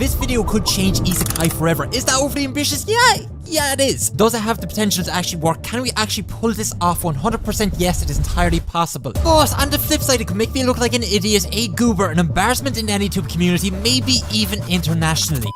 This video could change Isekai forever. Is that overly ambitious? Yeah, it is. Does it have the potential to actually work? Can we actually pull this off 100%? Yes, it is entirely possible. But on the flip side, it could make me look like an idiot, a goober, an embarrassment in the AnyTube community, maybe even internationally.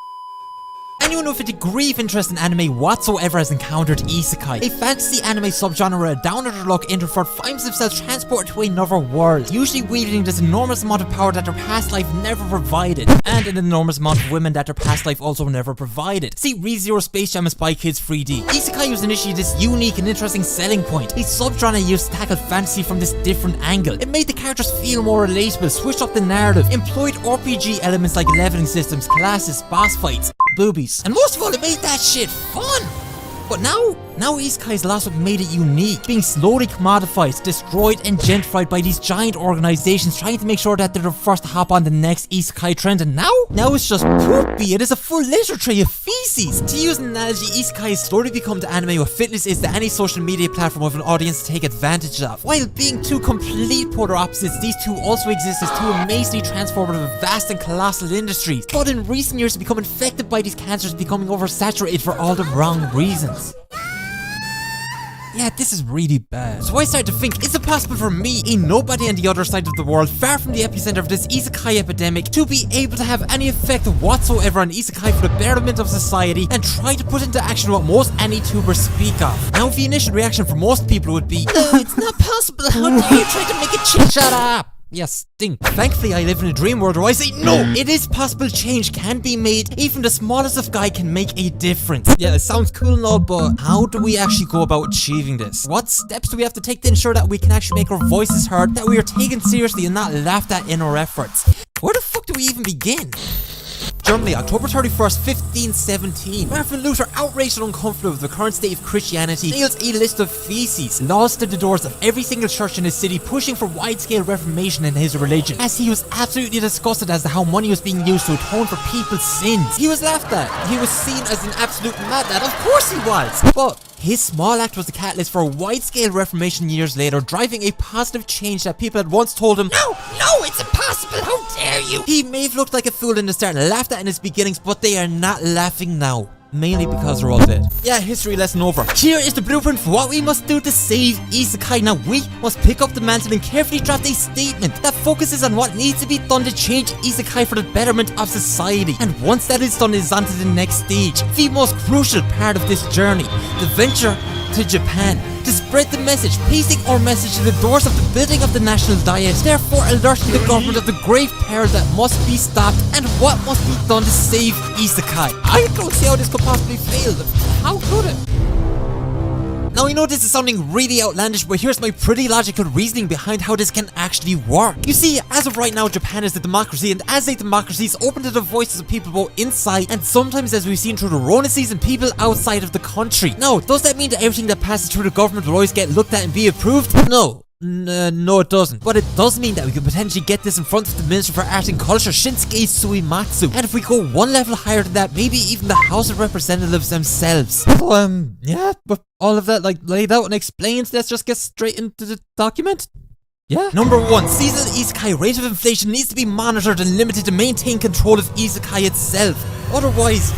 Anyone with a degree of interest in anime whatsoever has encountered isekai, a fantasy anime subgenre where a down-under-luck introvert finds themselves transported to another world, usually wielding this enormous amount of power that their past life never provided, and an enormous amount of women that their past life also never provided. See ReZero, Space Jam and Spy Kids 3D. Isekai was initially this unique and interesting selling point, a subgenre used to tackle fantasy from this different angle. It made the characters feel more relatable, switched up the narrative, employed RPG elements like leveling systems, classes, boss fights, boobies, and most of all, it made that shit fun! But now Isekai's lost what made it unique, being slowly commodified, destroyed and gentrified by these giant organizations trying to make sure that they're the first to hop on the next Isekai trend, and now it's just poopy. It is a full litter tray of feces. To use an analogy, Isekai has slowly become the anime what fitness is to any social media platform with an audience to take advantage of. While being two complete polar opposites, these two also exist as two amazingly transformative, vast and colossal industries, but in recent years have become infected by these cancers, becoming oversaturated for all the wrong reasons. Yeah, this is really bad. So I started to think, is it possible for me, a nobody on the other side of the world, far from the epicenter of this isekai epidemic, to be able to have any effect whatsoever on isekai for the betterment of society and try to put into action what most AnyTubers speak of? Now, the initial reaction for most people would be, no, it's not possible, how dare you try to make it change? Shut up! Yes, stink. Thankfully, I live in a dream world where I say, no, it is possible, change can be made, even the smallest of guy can make a difference. Yeah, it sounds cool and all, but how do we actually go about achieving this? What steps do we have to take to ensure that we can actually make our voices heard, that we are taken seriously and not laughed at in our efforts? Where the fuck do we even begin? Germany, October 31st, 1517. Martin Luther, outraged and uncomfortable with the current state of Christianity, nails a list of feces, laws to the doors of every single church in his city, pushing for wide-scale reformation in his religion, as he was absolutely disgusted as to how money was being used to atone for people's sins. He was laughed at. He was seen as an absolute madman. Of course he was! But his small act was the catalyst for a wide-scale reformation years later, driving a positive change that people had once told him, no, it's impossible, how dare you! He may have looked like a fool in the start and laughed at in his beginnings, but they are not laughing now. Mainly because they're all dead. Yeah, history lesson over. Here is the blueprint for what we must do to save isekai. Now we must pick up the mantle and carefully draft a statement that focuses on what needs to be done to change isekai for the betterment of society. And once that is done, it is on to the next stage, the most crucial part of this journey, the venture to Japan, to spread the message, pasting our message to the doors of the building of the National Diet, therefore alerting the government of the grave peril that must be stopped and what must be done to save isekai. I don't see how this could possibly fail. How could it? Now I know this is sounding really outlandish, but here's my pretty logical reasoning behind how this can actually work. You see, as of right now, Japan is a democracy, and as a democracy, it's open to the voices of people both inside and sometimes, as we've seen through the Rona season, people outside of the country. Now, does that mean that everything that passes through the government will always get looked at and be approved? No. No, it doesn't. But it does mean that we could potentially get this in front of the Minister for Art and Culture, Shinsuke Suimatsu. And if we go one level higher than that, maybe even the House of Representatives themselves. So, yeah, with all of that laid out and explained, let's just get straight into the document. Yeah. Number 1. Seasonal isekai rate of inflation needs to be monitored and limited to maintain control of isekai itself. Otherwise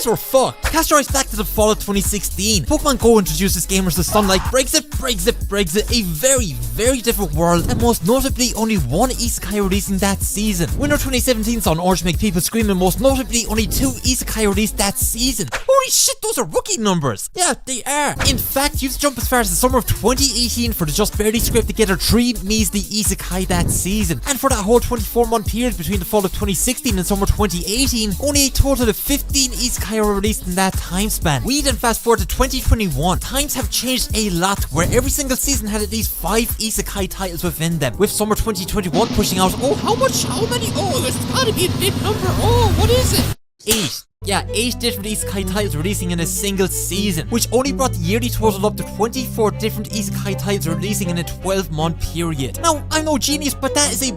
we're fucked. Cast your eyes back to the fall of 2016. Pokemon Go introduces gamers to Sunlight, Brexit, a very, very different world, and most notably only one isekai releasing that season. Winter 2017 saw an Orange make people scream, and most notably only 2 isekai released that season. Holy shit, those are rookie numbers! Yeah, they are. In fact, you have to jump as far as the summer of 2018 for the just barely scraped together 3 measly isekai that season. And for that whole 24-month period between the fall of 2016 and summer 2018, only a total of 15 isekai were released in that time span. We then fast forward to 2021. Times have changed a lot, where every single season had at least 5 isekai titles within them, with summer 2021 pushing out, how many? It's gotta be a big number. What is it? 8. Yeah, 8 different isekai titles releasing in a single season, which only brought the yearly total up to 24 different isekai titles releasing in a 12-month period. Now, I'm no genius, but that is a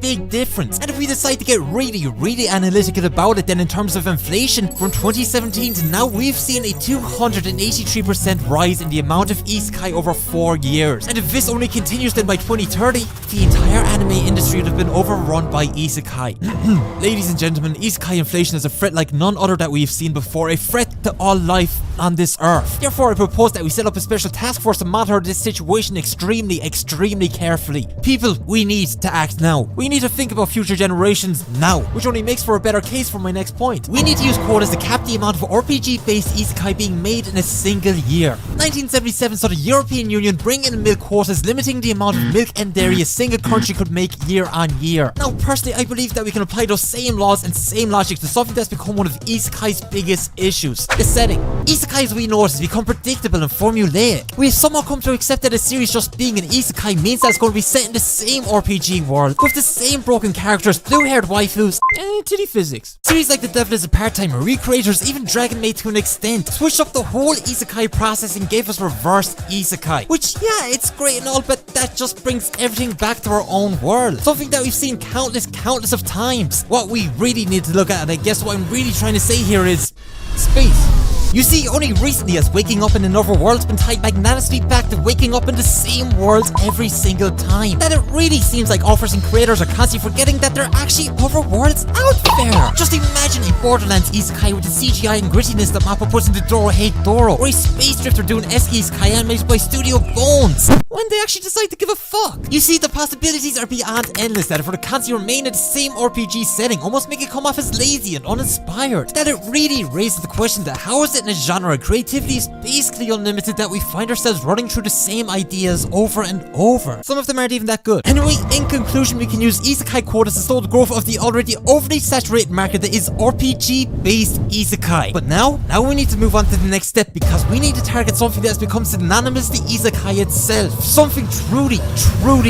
big difference. And if we decide to get really analytical about it, then in terms of inflation, from 2017 to now, we've seen a 283% rise in the amount of isekai over 4 years. And if this only continues, then by 2030, the entire anime industry would have been overrun by isekai. Ladies and gentlemen, isekai inflation is a threat like none other that we've seen before, a threat to all life on this earth. Therefore, I propose that we set up a special task force to monitor this situation extremely carefully. People, we need to act now. We need to think about future generations now, which only makes for a better case for my next point. We need to use quotas to cap the amount of RPG-based isekai being made in a single year. 1977 saw the European Union bring in milk quotas limiting the amount of milk and dairy a single country could make year on year. Now, personally, I believe that we can apply those same laws and same logic to something that's become one of isekai's biggest issues: the setting. Isekai as we know it has become predictable and formulaic. We have somehow come to accept that a series just being an isekai means that it's going to be set in the same RPG world, with the same broken characters, blue-haired waifus, and titty physics. Series like The Devil is a Part-Time, recreators, even Dragon Maid to an extent, switched up the whole isekai process and gave us reversed isekai. Which, yeah, it's great and all, but that just brings everything back to our own world. Something that we've seen countless of times. What we really need to look at, and I guess what I'm really trying to say here is space. You see, only recently has waking up in another world been tied magnanimously back to waking up in the same world every single time. That it really seems like authors and creators are constantly forgetting that there are actually other worlds out there. Just imagine a Borderlands isekai with the CGI and grittiness that Mappa puts into Doro Hate Doro, or a Space Drifter doing Eski isekai animated by Studio Bones, when they actually decide to give a fuck. You see, the possibilities are beyond endless that if we're to constantly remain in the same RPG setting, almost make it come off as lazy and uninspired. That it really raises the question that how is it in a genre creativity is basically unlimited that we find ourselves running through the same ideas over and over. Some of them aren't even that good. Anyway, in conclusion, we can use isekai quotas to slow the growth of the already overly saturated market that is RPG-based isekai. But now we need to move on to the next step, because we need to target something that has become synonymous to isekai itself. Something truly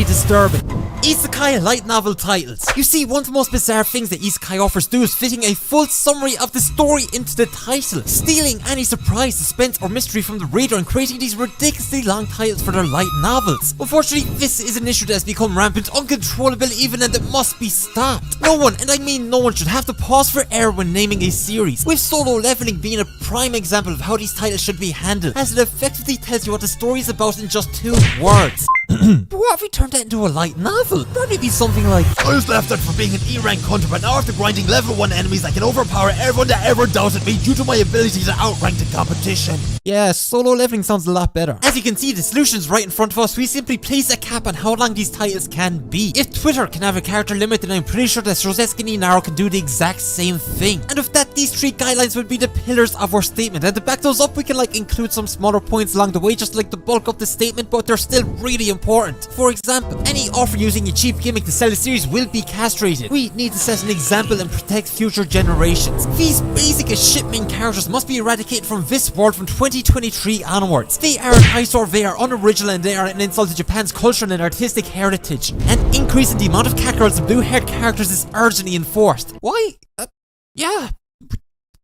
disturbing. Isekai light novel titles. You see, one of the most bizarre things that isekai offers do is fitting a full summary of the story into the title, stealing any surprise, suspense, or mystery from the reader and creating these ridiculously long titles for their light novels. Unfortunately, this is an issue that has become rampant, uncontrollable even, and it must be stopped. No one, and I mean no one, should have to pause for error when naming a series, with Solo Leveling being a prime example of how these titles should be handled, as it effectively tells you what the story is about in just 2 words. But what if we turned that into a light novel? That'd be something like, I was laughed at for being an E-rank hunter, but now after grinding level 1 enemies, I can overpower everyone that ever doubted me due to my ability to outrank the competition. Yeah, Solo Leveling sounds a lot better. As you can see, the solution's right in front of us. We simply place a cap on how long these titles can be. If Twitter can have a character limit, then I'm pretty sure that Shosetsuki ni Naro can do the exact same thing. And with that, these 3 guidelines would be the pillars of our statement. And to back those up, we can include some smaller points along the way, just to bulk up the statement, but they're still really important. For example, any offer using a cheap gimmick to sell a series will be castrated. We need to set an example and protect future generations. These basic as shit main characters must be eradicated from this world from 2023 onwards. They are an eyesore, they are unoriginal, and they are an insult to Japan's cultural and artistic heritage. And increasing the amount of cat girls and blue-haired characters is urgently enforced. Why? Yeah.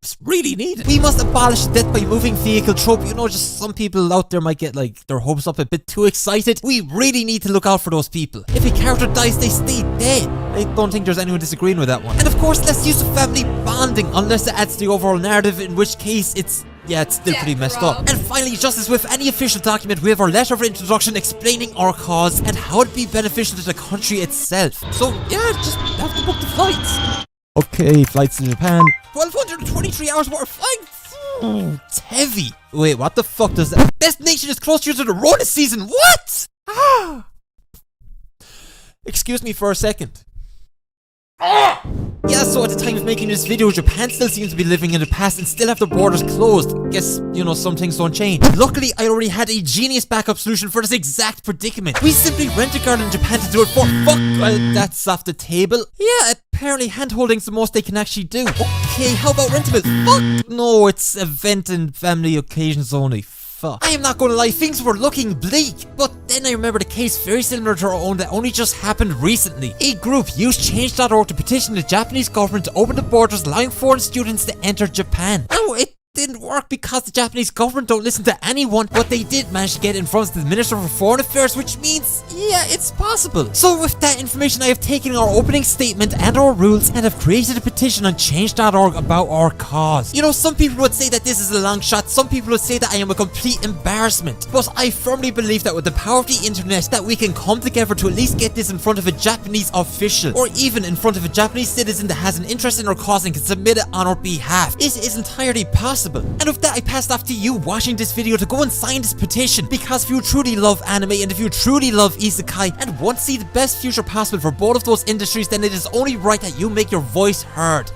It's really needed. We must abolish the death by moving vehicle trope. You know, just some people out there might get their hopes up a bit too excited. We really need to look out for those people. If a character dies, they stay dead. I don't think there's anyone disagreeing with that one. And of course, let's use the family bonding, unless it adds to the overall narrative, in which case it's still pretty messed up. And finally, just as with any official document, we have our letter of introduction explaining our cause and how it'd be beneficial to the country itself. So yeah, just have to book the flights. Okay, flights to Japan. 1,223 hours worth of flights. It's heavy. Wait, what the fuck does that? Destination is closer to the Rona season. What? Excuse me for a second. Yeah, so at the time of making this video, Japan still seems to be living in the past and still have their borders closed. Guess, some things don't change. Luckily, I already had a genius backup solution for this exact predicament. We simply rent a girl in Japan to do it for that's off the table. Yeah, apparently hand-holding's the most they can actually do. Okay, how about rentable? Fuck no, it's event and family occasions only. fuck. I am not gonna lie, things were looking bleak, but then I remember a case very similar to our own that only just happened recently. A group used change.org to petition the Japanese government to open the borders, allowing foreign students to enter Japan. Now, it didn't work because the Japanese government don't listen to anyone, but they did manage to get in front of the Minister for Foreign Affairs, which means, yeah, it's possible. So with that information, I have taken our opening statement and our rules and have created a petition on change.org about our cause. You know, some people would say that this is a long shot, some people would say that I am a complete embarrassment, but I firmly believe that with the power of the internet that we can come together to at least get this in front of a Japanese official, or even in front of a Japanese citizen that has an interest in our cause and can submit it on our behalf. It is entirely possible. And with that, I pass it off to you watching this video to go and sign this petition, because if you truly love anime and if you truly love isekai and want to see the best future possible for both of those industries, then it is only right that you make your voice heard.